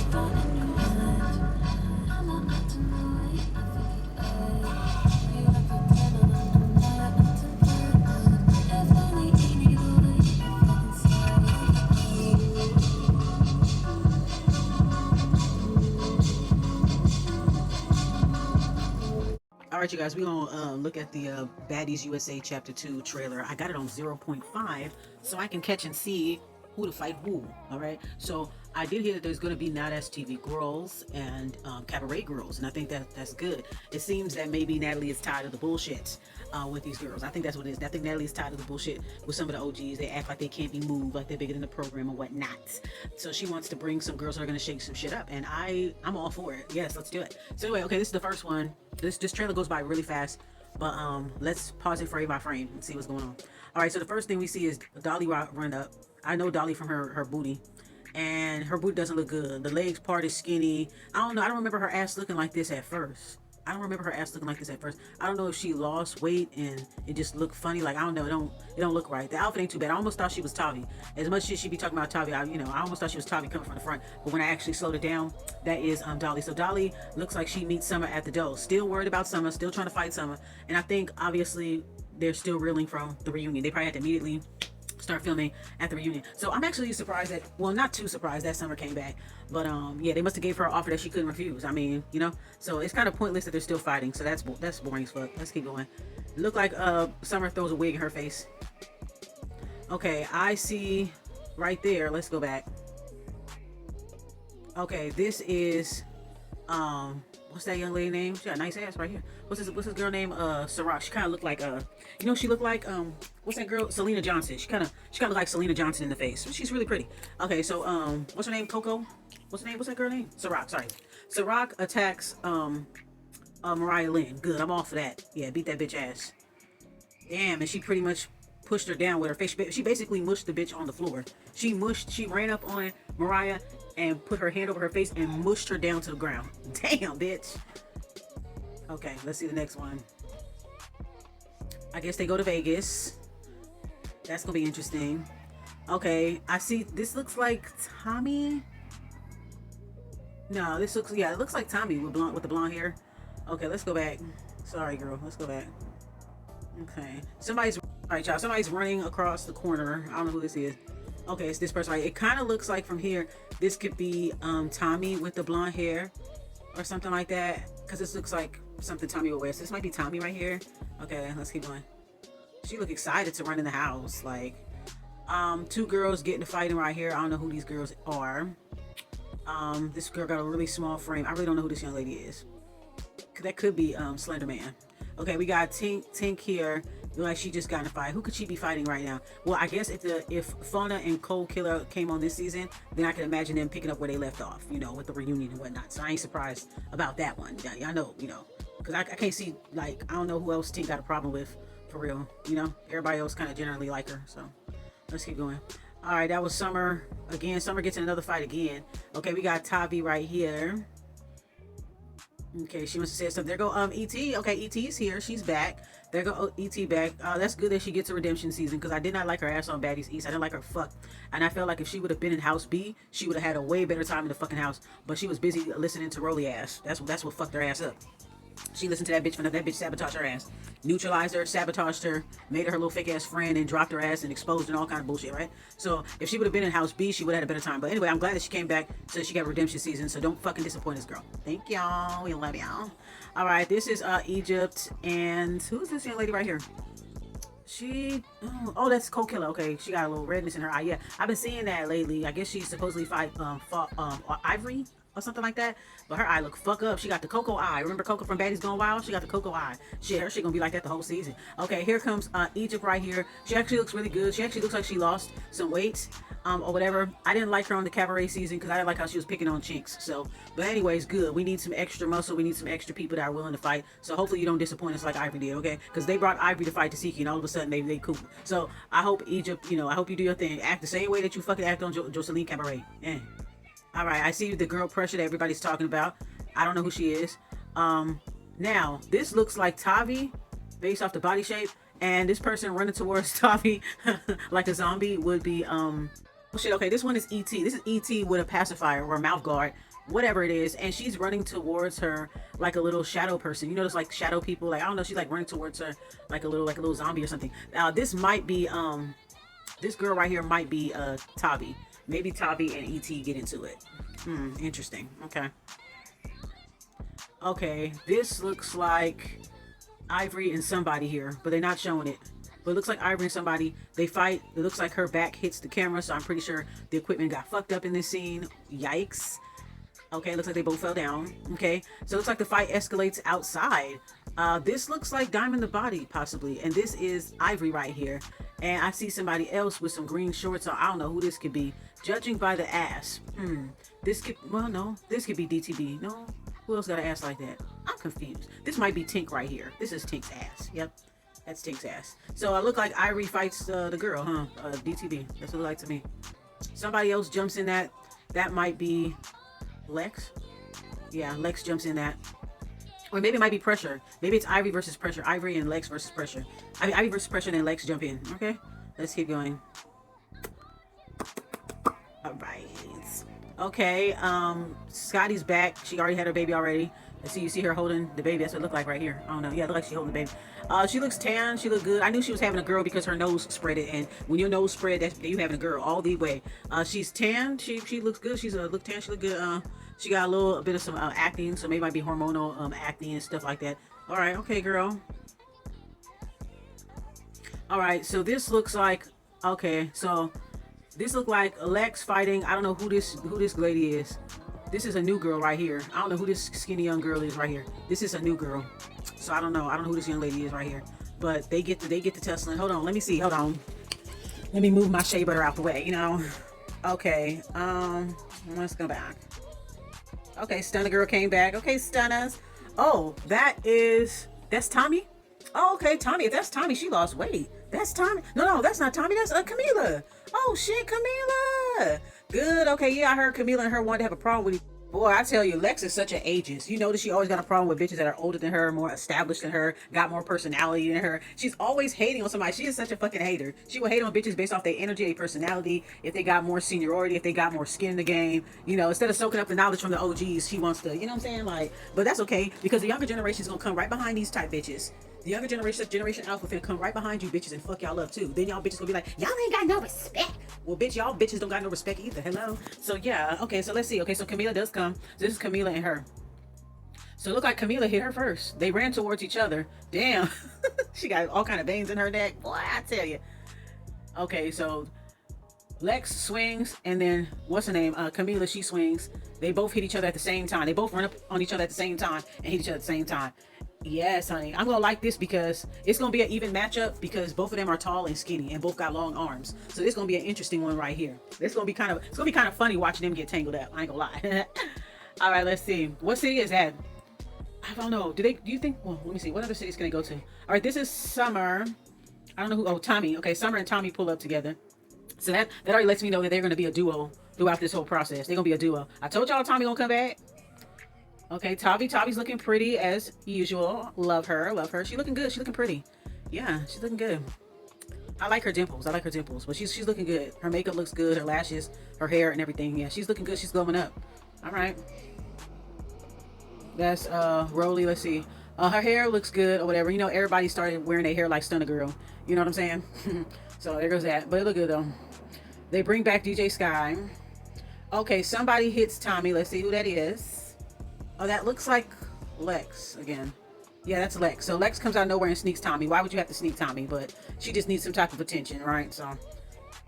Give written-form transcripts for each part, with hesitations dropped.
All right, you guys, we're going to look at the Baddies USA Chapter 2 trailer. I got it on 0.5 so I can catch and see who to fight who. All right. So I did hear that there's going to be not as TV girls and cabaret girls, and I think that's good. It seems that maybe Natalie is tired of the bullshit with these girls. I think that's what it is. I think Natalie is tired of the bullshit with some of the OGs. They act like they can't be moved, like they're bigger than the program or whatnot. So she wants to bring some girls that are going to shake some shit up, and I'm all for it. Yes, let's do it. So anyway, okay, this is the first one. This trailer goes by really fast, but let's pause it frame by frame and see what's going on. All right, so the first thing we see is Dolly run up. I know Dolly from her booty, and her booty doesn't look good. The legs part is skinny. I don't know. I don't remember her ass looking like this at first. I don't know if she lost weight and it just looked funny. Like, I don't know. It don't look right. The outfit ain't too bad. I almost thought she was Tavi. As much as she be talking about Tavi, I almost thought she was Tavi coming from the front. But when I actually slowed it down, that is Dolly. So Dolly looks like she meets Summer at the door. Still worried about Summer. Still trying to fight Summer. And I think obviously they're still reeling from the reunion. They probably had to immediately start filming at the reunion. So I'm actually surprised that, well, not too surprised that Summer came back, but yeah, they must have gave her an offer that she couldn't refuse. I mean, so it's kind of pointless that they're still fighting. So that's boring as fuck. Let's keep going. Look like Summer throws a wig in her face. Okay, I see right there. Let's go back. Okay, this is what's that young lady name? She got a nice ass right here. What's this girl name? Sarah. She kind of looked like she looked like what's that girl? Selena Johnson. She kind of looked like Selena Johnson in the face. She's really pretty. Okay, so what's her name? Coco. What's her name? What's that girl name? Sarah. Sorry. Sarah attacks Mariah Lynn. Good. I'm all for that. Yeah, beat that bitch ass. Damn, and she pretty much pushed her down with her face. She basically mushed the bitch on the floor. She ran up on Mariah and put her hand over her face and mushed her down to the ground. Damn, bitch. Okay, let's see the next one. I guess they go to Vegas. That's gonna be interesting. Okay, I see. This looks like Tommy. No, it looks like Tommy with the blonde hair. Okay, let's go back. Sorry, girl. Let's go back. Okay, all right, y'all. Somebody's running across the corner. I don't know who this is. Okay, it's this person right. It kind of looks like from here, this could be Tommy with the blonde hair or something like that. Because this looks like something Tommy would wear. So this might be Tommy right here. Okay, let's keep going. She look excited to run in the house. Like, two girls getting to fighting right here. I don't know who these girls are. This girl got a really small frame. I really don't know who this young lady is. That could be Slender Man. Okay, we got Tink here. Like she just got in a fight. Who could she be fighting right now? Well, I guess if Fauna and Cold Killer came on this season, then I can imagine them picking up where they left off, with the reunion and whatnot. So I ain't surprised about that one. Yeah, I know, because I can't see, like, I don't know who else Tink got a problem with, for real. Everybody else kind of generally like her. So let's keep going. All right, that was Summer again. Summer gets in another fight again. Okay, we got Tavi right here. Okay, she must have said something. There go E.T. Okay, E.T.'s here. She's back. There go E.T. back. That's good that she gets a redemption season, because I did not like her ass on Baddies East. I didn't like her fuck. And I felt like if she would have been in House B, she would have had a way better time in the fucking house. But she was busy listening to Rolly ass. That's what fucked her ass up. She listened to that bitch, that bitch sabotaged her ass. Neutralized her, sabotaged her, made her little fake ass friend, and dropped her ass and exposed and all kind of bullshit, right? So if she would have been in House B, she would have had a better time. But anyway, I'm glad that she came back so she got redemption season. So don't fucking disappoint us, girl. Thank y'all. We love y'all. All right, this is Egypt, and who's this young lady right here? Oh, that's Cold Killer. Okay, she got a little redness in her eye. Yeah, I've been seeing that lately. I guess she's supposedly fought Ivory or something like that, but her eye look fuck up. She got the Coco eye. Remember Coco from Baddies Gone Wild? She got the Coco eye. Shit, her shit gonna be like that the whole season. Okay, here comes Egypt right here. She actually looks really good. She actually looks like she lost some weight or whatever. I didn't like her on the cabaret season because I didn't like how she was picking on chinks. So, but anyways, good. We need some extra muscle. We need some extra people that are willing to fight. So hopefully you don't disappoint us like Ivory did, okay? Because they brought Ivory to fight Tasiki, and all of a sudden they cool. So I hope Egypt, I hope you do your thing. Act the same way that you fucking act on Jocelyn Cabaret. All right, I see the girl pressure that everybody's talking about. I don't know who she is. Now, this looks like Tavi based off the body shape. And this person running towards Tavi like a zombie would be, what's Oh shit, okay, this one is ET. This is ET with a pacifier or a mouth guard, whatever it is, and she's running towards her like a little shadow person. You know, those like shadow people, like I don't know, she's like running towards her like a little zombie or something. Now this might be this girl right here might be Tabi. Maybe Tabi and ET get into it. Interesting. Okay. Okay, this looks like Ivory and somebody here, but they're not showing it. But it looks like Ivory and somebody, they fight. It looks like her back hits the camera, so I'm pretty sure the equipment got fucked up in this scene. Yikes. Okay, looks like they both fell down. Okay, so it looks like the fight escalates outside. This looks like Diamond the Body, possibly. And this is Ivory right here. And I see somebody else with some green shorts, so I don't know who this could be. Judging by the ass. This could, well, no. This could be DTB. No? Who else got an ass like that? I'm confused. This might be Tink right here. This is Tink's ass. Yep. That's Tink's ass. So I look like Ivory fights the girl, huh? DTB. That's what it look like to me. Somebody else jumps in that. That might be Lex. Yeah, Lex jumps in that. Or maybe it might be Pressure. Maybe it's Ivory versus Pressure. Ivory and Lex versus Pressure. I mean, Ivory versus Pressure and then Lex jump in. Okay? Let's keep going. Alright. Okay, Scotty's back. She already had her baby already. Let's see, you see her holding the baby. That's what it looked like right here. I don't know. Yeah, it looks like she's holding the baby. She looks tan. She looked good. I knew she was having a girl because her nose spread it. And when your nose spread, that's you having a girl all the way. She's tan. She looks good. She's look tan. She look good. She got a little bit of some acne, so maybe might be hormonal acne and stuff like that. All right, okay, girl. All right, so this looks like this look like Lex fighting. I don't know who this lady is. This is a new girl right here. I don't know who this skinny young girl is right here. This is a new girl, so I don't know. I don't know who this young lady is right here. But they get to tussling. Hold on, let me see. Hold on. Let me move my shea butter out the way. You know. Okay. Let's go back. Okay, Stunner girl came back. Okay, Stunners. Oh, that's Tommy. Oh, okay, Tommy. If that's Tommy, she lost weight. That's Tommy. No, that's not Tommy. That's Camila. Oh shit, Camila. Good. Okay, yeah, I heard Camila and her wanted to have a problem with you. Boy, I tell you, Lex is such an ageist. You notice she always got a problem with bitches that are older than her, more established than her, got more personality than her. She's always hating on somebody. She is such a fucking hater. She will hate on bitches based off their energy, their personality, if they got more seniority, if they got more skin in the game. You know, instead of soaking up the knowledge from the OGs, she wants to, you know what I'm saying? Like, but that's okay, because the younger generation is gonna come right behind these type bitches. The younger generation, Generation Alpha, finna come right behind you bitches and fuck y'all up too. Then y'all bitches gonna be like, y'all ain't got no respect. Well, bitch, y'all bitches don't got no respect either. Hello? So yeah, okay, so let's see. Okay, so Camila does come. So this is Camila and her. So it looked like Camila hit her first. They ran towards each other. Damn. She got all kind of veins in her neck. Boy, I tell you. Okay, so Lex swings, and then what's her name? Camila, she swings. They both hit each other at the same time. They both run up on each other at the same time and hit each other at the same time. Yes, honey. I'm gonna like this because it's gonna be an even matchup because both of them are tall and skinny and both got long arms. So this is gonna be an interesting one right here. It's gonna be kind of funny watching them get tangled up. I ain't gonna lie. All right, let's see. What city is that? I don't know. Do you think? Well, let me see. What other city's gonna go to? All right, this is Summer. I don't know who. Oh, Tommy. Okay, Summer and Tommy pull up together. So that already lets me know that they're gonna be a duo throughout this whole process. They're gonna be a duo. I told y'all Tommy gonna come back. Okay, Tavi's looking pretty as usual. Love her. She's looking good. She's looking pretty. Yeah, she's looking good. I like her dimples. But she's looking good. Her makeup looks good. Her lashes, her hair, and everything. Yeah, she's looking good. She's glowing up. All right. That's Rolly. Let's see. Her hair looks good or whatever. You know, everybody started wearing their hair like Stunner Girl. You know what I'm saying? So there goes that. But it look good though. They bring back DJ Sky. Okay, somebody hits Tommy. Let's see who that is. Oh, that looks like Lex again. Yeah, that's Lex. So Lex comes out of nowhere and sneaks Tommy. Why would you have to sneak Tommy? But she just needs some type of attention, right? So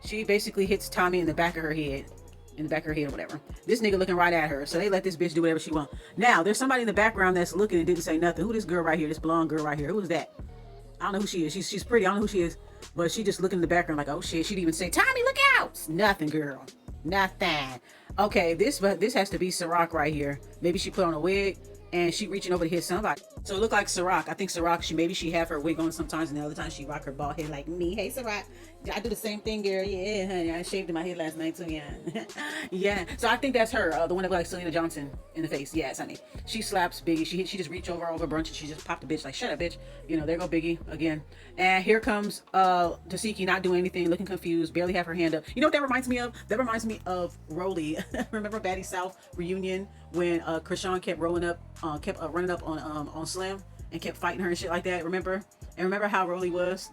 she basically hits Tommy in the back of her head. Or whatever. This nigga looking right at her. So they let this bitch do whatever she wants. Now, there's somebody in the background that's looking and didn't say nothing. Who this girl right here? This blonde girl right here. Who is that? I don't know who she is. She's pretty. I don't know who she is. But she just looking in the background like, oh shit. She didn't even say, Tommy, look out. Nothing, girl. Nothing. Okay, this has to be Ciroc right here. Maybe she put on a wig and she reaching over to hit somebody. So it looked like Ciroc. I think Ciroc, she have her wig on sometimes, and the other time she rock her bald head like me. Hey, Ciroc. I do the same thing, girl. Yeah, honey. I shaved my head last night too. Yeah, yeah. So I think that's her, the one that like Selena Johnson in the face. Yes, honey. She slaps Biggie. She just reached over brunch and she just popped the bitch like, shut up, bitch. You know, there go Biggie again. And here comes Tasiki not doing anything, looking confused, barely have her hand up. You know what that reminds me of? That reminds me of Rolly. Remember Batty South reunion when Krishan kept rolling up, kept running up on Slim and kept fighting her and shit like that. Remember? And remember how Rolly was?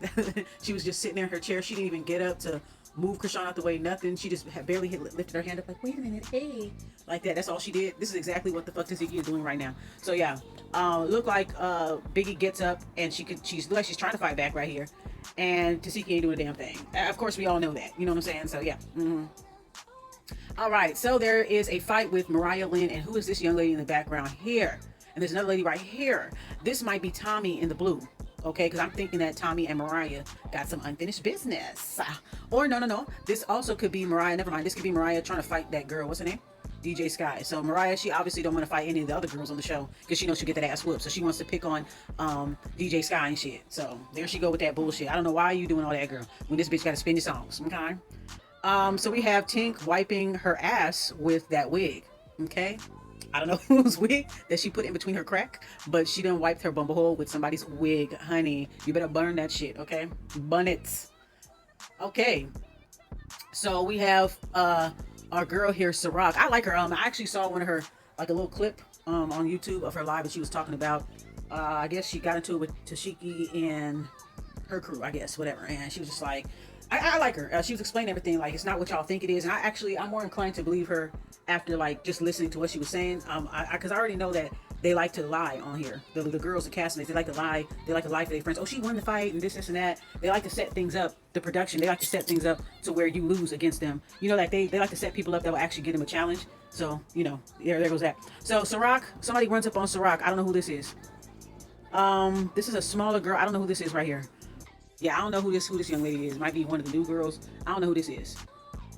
She was just sitting there in her chair. She didn't even get up to move Krishan out the way. Nothing. She just had barely lifted her hand up like, wait a minute, hey, like that. That's all she did. This is exactly what the fuck Taziki is doing right now. So yeah, look like Biggie gets up and she's like she's trying to fight back right here, and Tasiki ain't doing a damn thing. Of course, we all know that. You know what I'm saying? So yeah. All right. So there is a fight with Mariah Lynn, and who is this young lady in the background here? And there's another lady right here. This might be Tommy in the blue. Okay, because I'm thinking that Tommy and Mariah got some unfinished business. Or no. This also could be Mariah. Never mind. This could be Mariah trying to fight that girl. What's her name? DJ Sky. So Mariah, she obviously don't want to fight any of the other girls on the show because she knows she'll get that ass whooped. So she wants to pick on DJ Sky and shit. So there she go with that bullshit. I don't know why you doing all that, girl, when this bitch got to spin your songs. Okay. So we have Tink wiping her ass with that wig. Okay. I don't know whose wig that she put in between her crack, but she done wiped her bumble hole with somebody's wig. Honey, you better burn that shit, okay? Bun it. Okay. So we have our girl here, Ciroc. I like her. I actually saw one of her, like a little clip on YouTube of her live, and she was talking about, I guess she got into it with Tashiki and her crew, I guess, whatever. And she was just like, I like her. She was explaining everything like it's not what y'all think it is, and I'm more inclined to believe her after like just listening to what she was saying. Because I already know that they like to lie on here. The girls, the castmates, they like to lie. They like to lie for their friends. Oh, she won the fight and this and that. They like to set things up. The production, they like to set things up to where you lose against them. You know, like they like to set people up that will actually give them a challenge. So you know, there goes that. So Ciroc, somebody runs up on Ciroc. I don't know who this is. This is a smaller girl. I don't know who this is right here. Yeah, I don't know who this young lady is. Might be one of the new girls. I don't know who this is.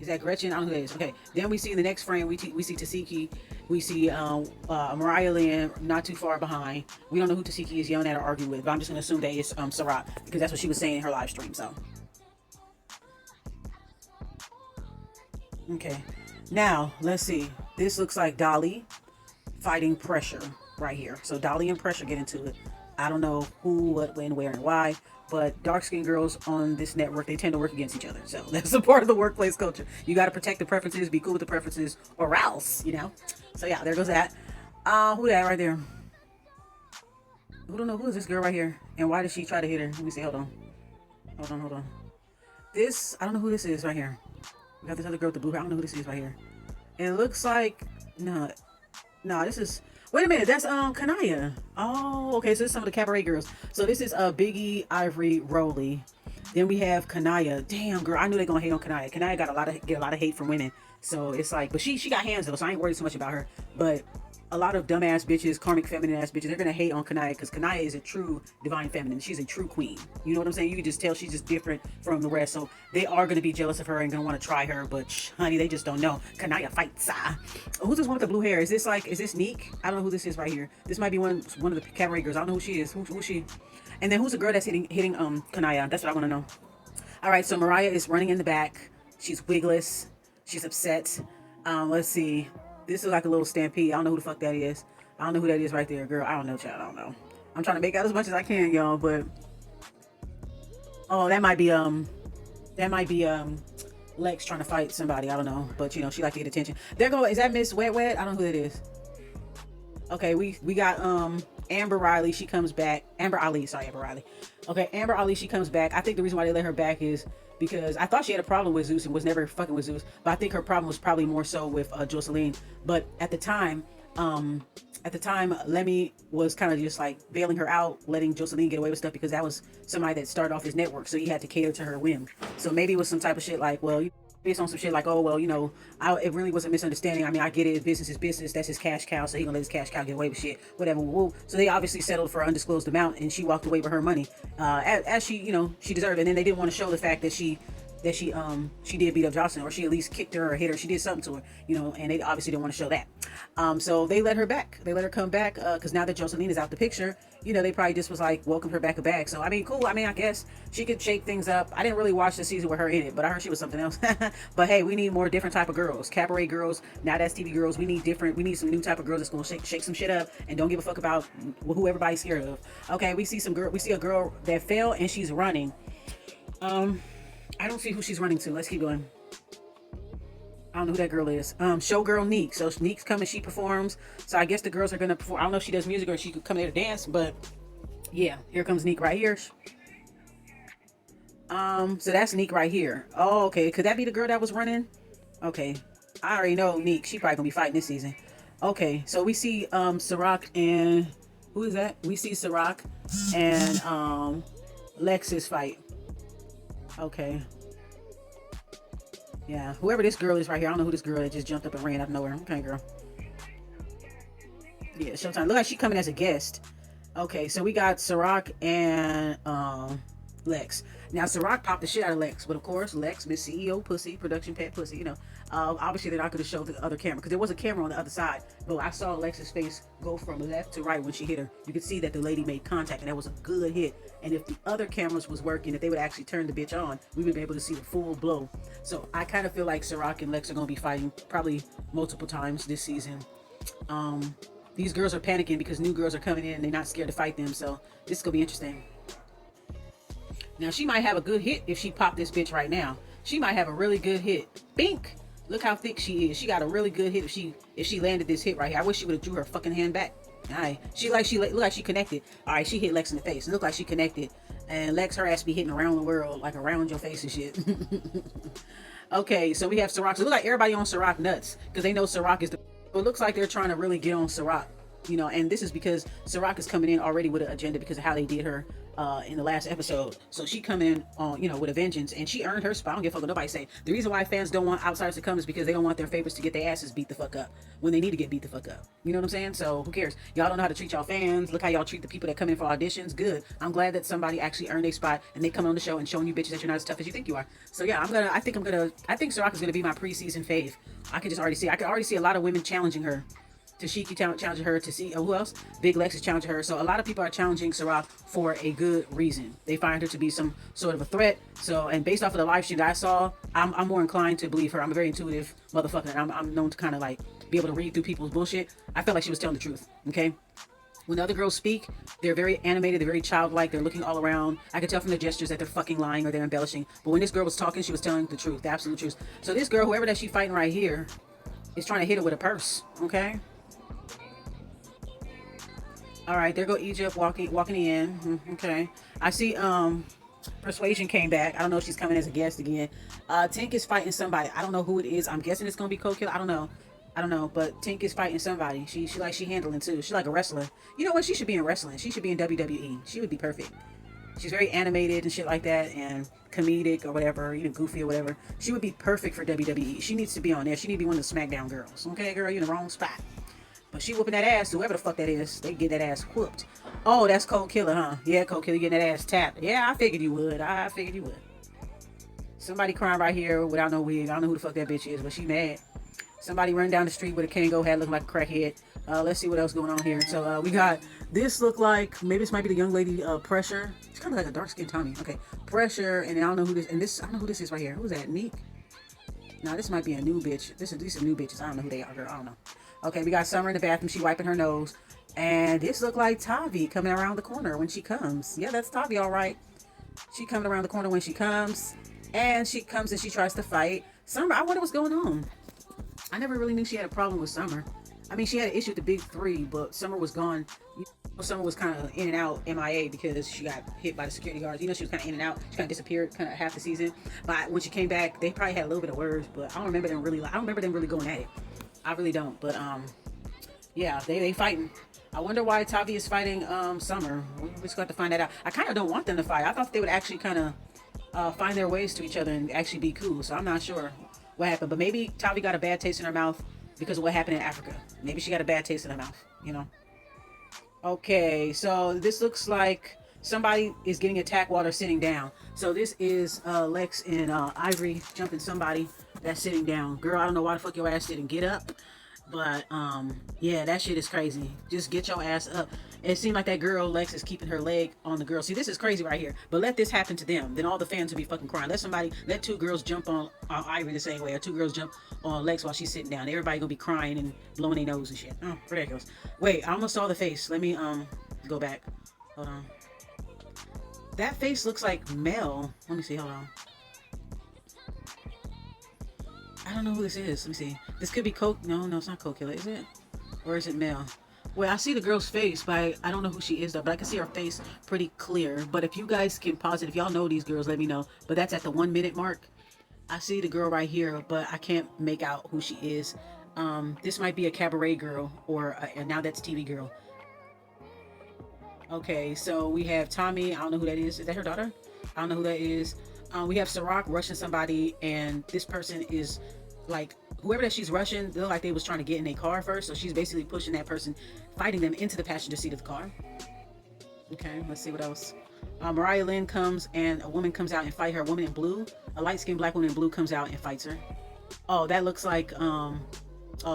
Is that Gretchen? I don't know who that is. Okay. Then we see in the next frame, we see Tasiki. We see Mariah Lynn not too far behind. We don't know who Tasiki is yelling at or arguing with, but I'm just gonna assume that it's Ciroc because that's what she was saying in her live stream. So okay. Now let's see. This looks like Dolly fighting Pressure right here. So Dolly and Pressure get into it. I don't know who, what, when, where, and why. But dark-skinned girls on this network, they tend to work against each other. So that's a part of the workplace culture. You got to protect the preferences, be cool with the preferences, or else, you know. So yeah, there goes that. Who that right there? Who don't know who is this girl right here? And why did she try to hit her? Let me see. Hold on. This, I don't know who this is right here. We got this other girl with the blue hair. I don't know who this is right here. And it looks like no, this is. Wait a minute, that's Kanaya. Oh, okay, so this is some of the cabaret girls. So this is Biggie, Ivory, Rolly. Then we have Kanaya. Damn, girl, I knew they gonna hate on Kanaya. Kanaya got get a lot of hate from women. So it's like, but she got hands though, so I ain't worried so much about her. But a lot of dumbass bitches, karmic feminine ass bitches, they're gonna hate on Kanaya because Kanaya is a true divine feminine. She's a true queen. You know what I'm saying? You can just tell she's just different from the rest. So they are gonna be jealous of her and gonna want to try her. But honey, they just don't know. Kanaya fights. Who's this one with the blue hair? Is this Neek? I don't know who this is right here. This might be one of the cabaret girls. I don't know who she is. Who's she? And then who's the girl that's hitting Kanaya? That's what I want to know. All right, so Mariah is running in the back. She's wigless. She's upset. Let's see. This is like a little stampede. I don't know who the fuck that is. I don't know who that is right there, girl. I don't know, child. I don't know. I'm trying to make out as much as I can, y'all, but oh, that might be Lex trying to fight somebody. I don't know, but you know, she like to get attention. There go. Is that Miss Wet Wet? I don't know who that is. Okay, we got Amber Riley. She comes back. Amber Ali. Sorry, Amber Riley. Okay, Amber Ali. She comes back. I think the reason why they let her back is because I thought she had a problem with Zeus and was never fucking with Zeus. But I think her problem was probably more so with Jocelyn. But at the time, Lemmy was kind of just like bailing her out, letting Jocelyn get away with stuff because that was somebody that started off his network. So he had to cater to her whim. So maybe it was some type of shit like, well, based on some shit like, oh, well, you know, it really was a misunderstanding. I mean, I get it. Business is business. That's his cash cow. So he gonna let his cash cow get away with shit. Whatever. Woo. So they obviously settled for an undisclosed amount and she walked away with her money as she, you know, she deserved it. And then they didn't want to show the fact that she that she did beat up Jocelyn, or she at least kicked her or hit her. She did something to her, and they obviously didn't want to show that. So they let her back. They let her come back because now that Jocelyn is out the picture, they probably just was like welcome her back. So I mean, cool. I mean, I guess she could shake things up. I didn't really watch the season with her in it, but I heard she was something else. But hey, we need more different type of girls, cabaret girls. Now that's TV girls. We need different. We need some new type of girls that's gonna shake some shit up and don't give a fuck about who everybody's scared of. Okay, we see some girl. We see a girl that fell and she's running. I don't see who she's running to. Let's keep going. I don't know who that girl is. Showgirl Neek. So Neek's coming, she performs. So I guess the girls are gonna perform. I don't know if she does music or she could come there to dance, but yeah, here comes Neek right here. So that's Neek right here. Oh, okay. Could that be the girl that was running? Okay. I already know Neek. She probably gonna be fighting this season. Okay, so we see Ciroc and who is that? We see Ciroc and Lex's fight. Okay. Yeah, whoever this girl is right here. I don't know who this girl that just jumped up and ran out of nowhere. Okay, girl. Yeah, Showtime. Look like she coming as a guest. Okay, so we got Ciroc and Lex. Now Ciroc popped the shit out of Lex, but of course Lex, Miss CEO Pussy, production pet pussy. Obviously they're not going to show the other camera because there was a camera on the other side, but I saw Lex's face go from left to right when she hit her. You could see that the lady made contact, and that was a good hit. And if the other cameras was working, if they would actually turn the bitch on, we would be able to see the full blow. So I kind of feel like Ciroc and Lex are going to be fighting probably multiple times this season. These girls are panicking because new girls are coming in and they're not scared to fight them. So this is going to be interesting. Now she might have a good hit if she popped this bitch right now. She might have a really good hit. Bink! Look how thick she is. She got a really good hit if she landed this hit right here. I wish she would have drew her fucking hand back. Alright. Look like she connected. Alright, she hit Lex in the face. It looked like she connected. And Lex, her ass be hitting around the world, like around your face and shit. Okay, so we have Ciroc. So it looks like everybody on Ciroc nuts because they know Ciroc is the. So it looks like they're trying to really get on Ciroc. And this is because Ciroc is coming in already with an agenda because of how they did her in the last episode. So she come in on, with a vengeance, and she earned her spot. I don't give a fuck what nobody say. The reason why fans don't want outsiders to come is because they don't want their favorites to get their asses beat the fuck up when they need to get beat the fuck up. You know what I'm saying? So who cares? Y'all don't know how to treat y'all fans. Look how y'all treat the people that come in for auditions. Good. I'm glad that somebody actually earned a spot and they come on the show and showing you bitches that you're not as tough as you think you are. So yeah, I think Ciroc is gonna be my preseason fave. I can already see a lot of women challenging her. Tashiki challenging her to see who else? Big Lex is challenging her. So a lot of people are challenging Ciroc for a good reason. They find her to be some sort of a threat. So, and based off of the live stream that I saw, I'm more inclined to believe her. I'm a very intuitive motherfucker. And I'm known to kind of like be able to read through people's bullshit. I felt like she was telling the truth. Okay. When the other girls speak, they're very animated, they're very childlike, they're looking all around. I could tell from their gestures that they're fucking lying or they're embellishing. But when this girl was talking, she was telling the truth, the absolute truth. So this girl, whoever that she's fighting right here, is trying to hit her with a purse. Okay. All right, there go Egypt walking in. Okay, I see. Persuasion came back. I don't know if she's coming as a guest again. Tink is fighting somebody. I don't know who it is. I'm guessing it's gonna be Cold-Killer. I don't know. But Tink is fighting somebody. She handling too. She's like a wrestler. You know what? She should be in wrestling. She should be in WWE. She would be perfect. She's very animated and shit like that, and comedic or whatever, goofy or whatever. She would be perfect for WWE. She needs to be on there. She needs to be one of the SmackDown girls. Okay, girl, you're in the wrong spot. But she whooping that ass, whoever the fuck that is, they get that ass whooped. Oh, that's Cold-Killer, huh? Yeah, Cold-Killer getting that ass tapped. Yeah, I figured you would. Somebody crying right here without no wig. I don't know who the fuck that bitch is, but she mad. Somebody running down the street with a Kango hat looking like a crackhead. Let's see what else going on here. So we got this look like, maybe this might be the young lady, Pressure. She's kind of like a dark-skinned Tommy. Okay, Pressure, and I don't know who this, I don't know who this is right here. Who's that, Neek? Nah, this might be a new bitch. These are new bitches. I don't know who they are, girl. I don't know. Okay, we got Summer in the bathroom. She wiping her nose. And this look like Tavi coming around the corner when she comes. Yeah, that's Tavi, all right. She coming around the corner when she comes. And she comes and she tries to fight. Summer, I wonder what's going on. I never really knew she had a problem with Summer. I mean, she had an issue with the big three, but Summer was gone. Summer was kind of in and out MIA because she got hit by the security guards. She was kind of in and out. She kind of disappeared kind of half the season. But when she came back, they probably had a little bit of words, but I don't remember them really going at it. I really don't, but yeah, they fighting. I wonder why Tavi is fighting Summer. We just got to find that out. I kind of don't want them to fight. I thought they would actually kind of find their ways to each other and actually be cool. So I'm not sure what happened, but maybe Tavi got a bad taste in her mouth because of what happened in Africa. Maybe she got a bad taste in her mouth, Okay, so this looks like Somebody is getting attacked while they're sitting down. So this is Lex and Ivory jumping somebody that's sitting down. Girl, I don't know why the fuck your ass didn't get up. But yeah, that shit is crazy. Just get your ass up. It seemed like that girl Lex is keeping her leg on the girl. See, this is crazy right here. But let this happen to them, then all the fans will be fucking crying. Let two girls jump on Ivory the same way, or two girls jump on Lex while she's sitting down. Everybody gonna be crying and blowing their nose and shit. Oh, ridiculous. Wait, I almost saw the face. Let me go back. Hold on. That face looks like Mel. Let me see. Hold on. I don't know who this is. Let me see. This could be Coke. No, it's not Coke Killer, is it? Or is it Mel? Well, I see the girl's face, but I don't know who she is though. But I can see her face pretty clear. But if you guys can pause it, if y'all know these girls, let me know. But that's at the 1 minute mark. I see the girl right here, but I can't make out who she is. This might be a cabaret girl or now that's TV girl. Okay, so we have Tommy. I don't know who that is. Is that her daughter? I don't know who that is. We have Ciroc rushing somebody, and this person is like, whoever that she's rushing, they look like they was trying to get in a car first, so she's basically pushing that person, fighting them into the passenger seat of the car. Okay, let's see what else. Mariah Lynn comes, and a woman comes out and fight her. A woman in blue, a light-skinned black woman in blue comes out and fights her. Oh, that looks like oh,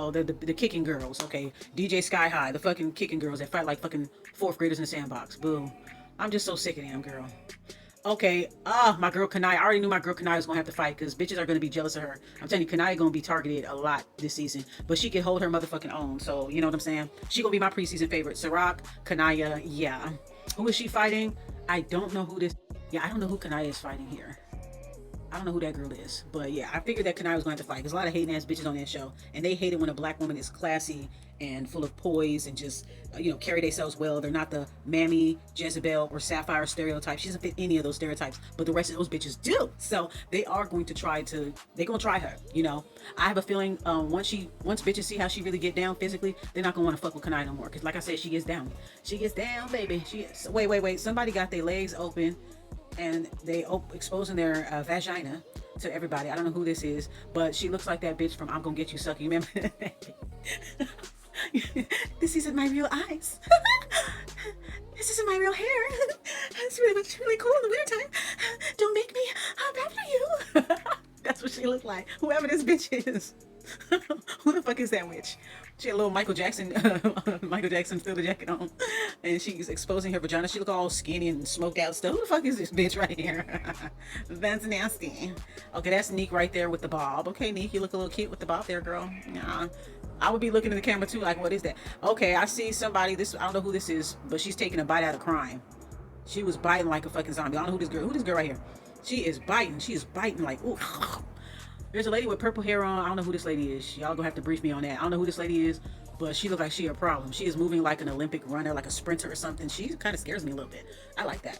the kicking girls. Okay, DJ Sky High, the fucking kicking girls that fight like fucking fourth graders in the sandbox. Boo. I'm just so sick of them, girl. Okay, my girl Kanai. I already knew my girl Kanai was gonna have to fight because bitches are gonna be jealous of her. I'm telling you, Kanai gonna be targeted a lot this season, but she can hold her motherfucking own. So you know what I'm saying? She gonna be my preseason favorite. Ciroc, Kanaya, yeah. Who is she fighting? I don't know who this. Yeah, I don't know who Kanaya is fighting here. I don't know who that girl is, but yeah, I figured that Kanai was going to fight. There's a lot of hating ass bitches on that show, and they hate it when a black woman is classy and full of poise and just carry themselves well. They're not the Mammy, Jezebel, or Sapphire stereotype. She doesn't fit any of those stereotypes, but the rest of those bitches do. So they are going to try her. I have a feeling once bitches see how she really get down physically, they're not gonna want to fuck with Kanai no more. Cause like I said, she gets down. She gets down, baby. She is. Wait. Somebody got their legs open and they exposing their vagina to everybody. I don't know who this is, but she looks like that bitch from I'm Gonna Get You Sucky. Remember? This isn't my real eyes. This isn't my real hair. It's really cool in the wintertime. Don't make me bad for you. That's what she looked like. Whoever this bitch is. Who the fuck is that witch? She had a little Michael Jackson Thriller jacket on, and she's exposing her vagina. She look all skinny and smoked out stuff. Who the fuck is this bitch right here? That's nasty. Okay, that's Neek right there with the bob. Okay, Neek, you look a little cute with the bob there, girl. Yeah. I would be looking in the camera too, like, what is that? Okay, I see somebody. I don't know who this is, but she's taking a bite out of crime. She was biting like a fucking zombie. I don't know who this girl right here. She is biting. She is biting like, ooh. There's a lady with purple hair on. I don't know who this lady is. Y'all gonna have to brief me on that. I don't know who this lady is, but she looks like she a problem. She is moving like an Olympic runner, like a sprinter or something. She kind of scares me a little bit. I like that.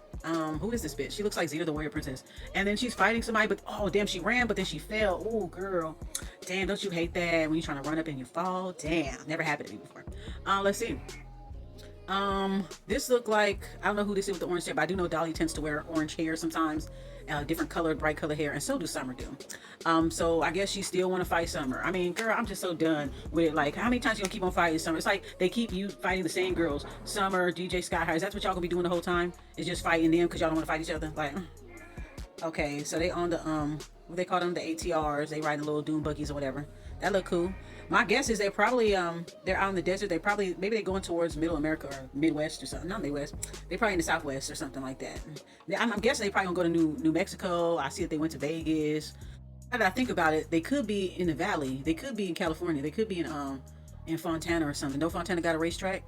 Who is this bitch? She looks like Zeta the Warrior Princess. And then she's fighting somebody, but oh damn, she ran, but then she fell. Oh girl, damn, don't you hate that when you're trying to run up and you fall? Damn, never happened to me before. Let's see. This looked like, I don't know who this is with the orange hair, but I do know Dolly tends to wear orange hair sometimes. Different colored, bright color hair, and so do Summer do. So I guess she still want to fight Summer. I mean, girl, I'm just so done with it. Like, how many times you gonna keep on fighting Summer? It's like they keep you fighting the same girls. Summer, DJ Sky High. That's what y'all gonna be doing the whole time? Is just fighting them because y'all don't want to fight each other? Like, okay, so they on the what they call them, the ATRs. They riding little dune buggies or whatever. That look cool. My guess is they're probably they're out in the desert. Maybe they're going towards Middle America or Midwest or something. Not Midwest. They're probably in the Southwest or something like that. I'm guessing they probably gonna go to New Mexico. I see that they went to Vegas. Now that I think about it, they could be in the Valley. They could be in California. They could be in Fontana or something. No, Fontana got a racetrack,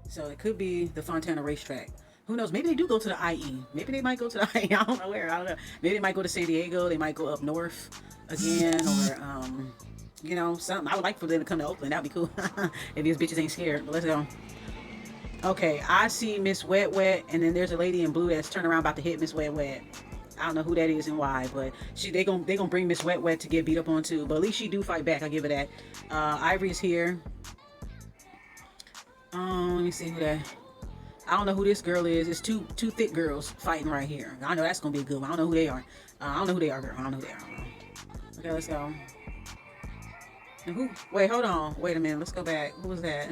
so it could be the Fontana racetrack. Who knows? Maybe they do go to the IE. Maybe they might go to the IE. I don't know where. I don't know. Maybe they might go to San Diego. They might go up north again, or something. I would like for them to come to Oakland. That'd be cool. If these bitches ain't scared. But let's go. Okay, I see Miss Wet Wet, and then there's a lady in blue that's turning around about to hit Miss Wet Wet. I don't know who that is and why, but they gonna bring Miss Wet Wet to get beat up on too. But at least she do fight back. I give her that. Ivory's here. Let me see who that. I don't know who this girl is. It's two thick girls fighting right here. I know that's gonna be a good one. I don't know who they are. I don't know who they are, girl. I don't know who they are. Okay, let's go. And who? Wait, hold on. Wait a minute. Let's go back. Who was that?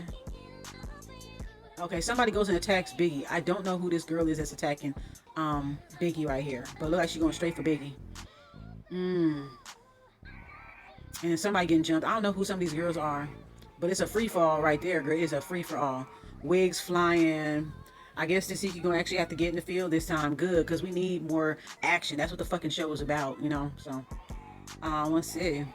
Okay, somebody goes and attacks Biggie. I don't know who this girl is that's attacking Biggie right here, but look like she's going straight for Biggie. And somebody getting jumped. I don't know who some of these girls are, but it's a free fall right there, girl. It's a free for all. Wigs flying. I guess this week you're gonna actually have to get in the field this time. Good, because we need more action. That's what the fucking show is about, you know. So, let's see.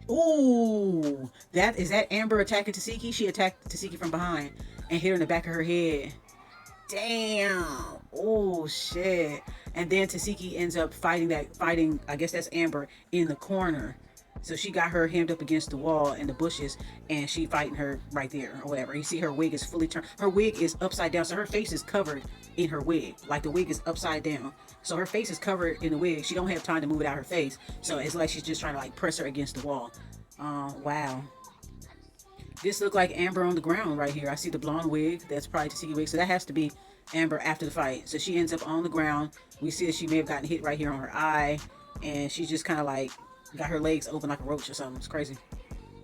Ooh, that Amber attacking Tasiki? She attacked Tasiki from behind and hit her in the back of her head. Damn. Oh shit. And then Tasiki ends up fighting. I guess that's Amber in the corner. So she got her hemmed up against the wall in the bushes, and she fighting her right there or whatever. You see her wig is fully turned. Her wig is upside down, so her face is covered in her wig. Like the wig is upside down. So her face is covered in the wig. She don't have time to move it out her face. So it's like she's just trying to like press her against the wall. Wow. This look like Amber on the ground right here. I see the blonde wig. That's probably Tasiki wig. So that has to be Amber after the fight. So she ends up on the ground. We see that she may have gotten hit right here on her eye, and she's just kind of like got her legs open like a roach or something. It's crazy.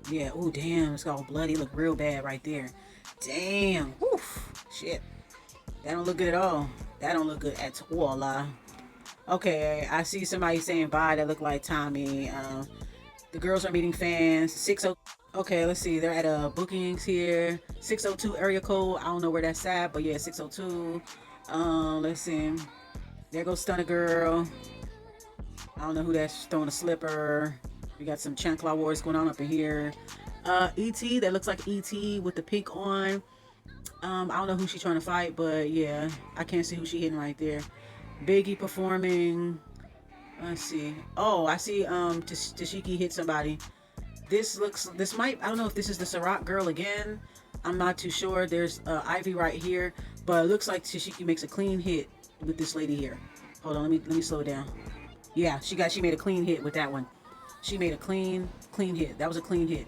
Yeah. Oh damn, it's all bloody. Look real bad right there. Damn. Woof. Shit. That don't look good at all. That don't look good at all. Okay, I see somebody saying bye that look like Tommy. The girls are meeting fans. 60. Okay, let's see. They're at bookings here. 602 area code. I don't know where that's at, but yeah, 602. Let's see. There goes Stunner Girl. I don't know who that's throwing a slipper. We got some Chanclaw Wars going on up in here. E.T. That looks like E.T. with the pink on. I don't know who she's trying to fight, but yeah, I can't see who she hitting right there. Biggie performing. Let's see. Oh, I see Tashiki hit somebody. This might, I don't know if this is the Ciroc girl again. I'm not too sure. There's Ivy right here, but it looks like Tashiki makes a clean hit with this lady here. Hold on, let me slow it down. Yeah, she made a clean hit with that one. She made a clean hit. That was a clean hit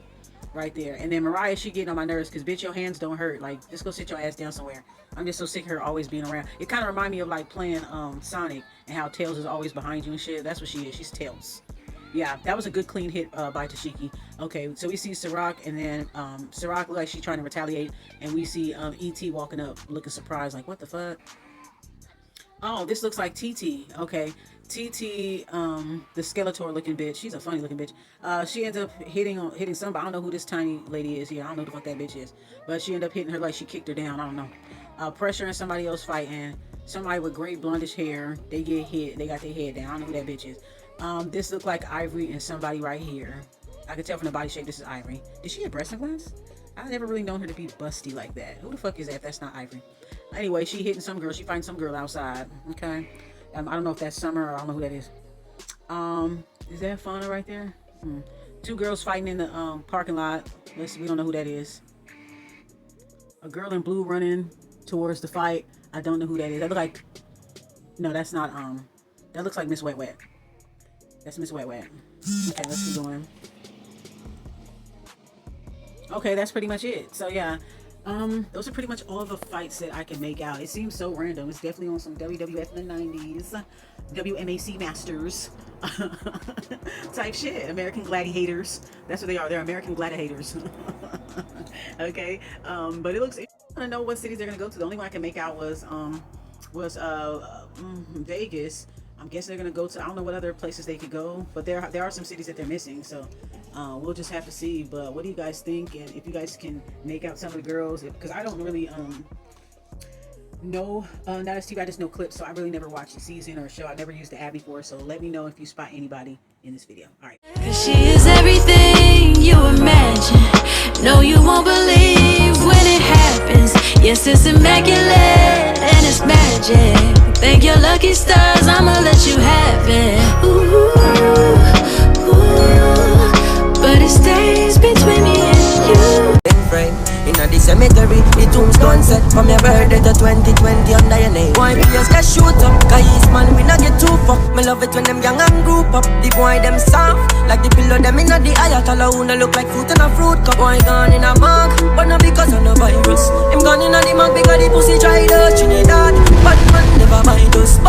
right there. And then Mariah, she getting on my nerves because bitch, your hands don't hurt. Like, just go sit your ass down somewhere. I'm just so sick of her always being around. It kind of reminds me of like playing Sonic and how Tails is always behind you and shit. That's what she is. She's Tails. Yeah, that was a good clean hit by Tashiki. Okay, so we see Ciroc, and then Ciroc looks like she's trying to retaliate, and we see E.T. walking up looking surprised, like, what the fuck? Oh, this looks like TT. Okay, TT, the Skeletor looking bitch. She's a funny looking bitch. She ends up hitting somebody. I don't know who this tiny lady is here. I don't know who the fuck that bitch is, but she ended up hitting her like she kicked her down. I don't know. Pressuring somebody else fighting. Somebody with great blondish hair. They get hit. They got their head down. I don't know who that bitch is. This looked like Ivory and somebody right here. I can tell from the body shape this is Ivory. Did she have breast implants? I've never really known her to be busty like that. Who the fuck is that if that's not Ivory? Anyway, she hitting some girl. She fighting some girl outside. Okay. I don't know if that's Summer or I don't know who that is. Is that Fauna right there? Two girls fighting in the parking lot. We don't know who that is. A girl in blue running towards the fight. I don't know who that is. That look like, no, that's not, that looks like Miss Wet Wet. That's Miss Wet Wet. Okay, let's keep going. Okay, that's pretty much it. So yeah, those are pretty much all the fights that I can make out. It seems so random. It's definitely on some WWF in the 90s, WMAC Masters type shit. American Gladiators. That's what they are. They're American Gladiators. Okay, but it looks. I don't know what cities they're gonna go to. The only one I can make out was Vegas. I'm guessing they're gonna go to, I don't know what other places they could go, but there are some cities that they're missing, so we'll just have to see. But what do you guys think? And if you guys can make out some of the girls, because I don't really know, not as TV, I just know clips, so I really never watched the season or a show. I never used the app before, so let me know if you spot anybody in this video. All right. 'Cause she is everything you imagine. No, you won't believe when it happens. Yes, it's immaculate and it's magic. Thank your lucky stars, I'ma let you have it. Ooh, ooh, but it stays between me and you. In the cemetery, the tombstone set from your birthday to 2020 under your name. Why we just get shoot up? Guys, man, we not get too fuck. Me love it when them young and group up. The boy them soft, like the pillow them in the ayatollah who look like fruit in a fruit cup. Boy gone in a mug, but not because of no virus. Him gone in a the mug because the pussy tried out Trinidad. But man never mind us.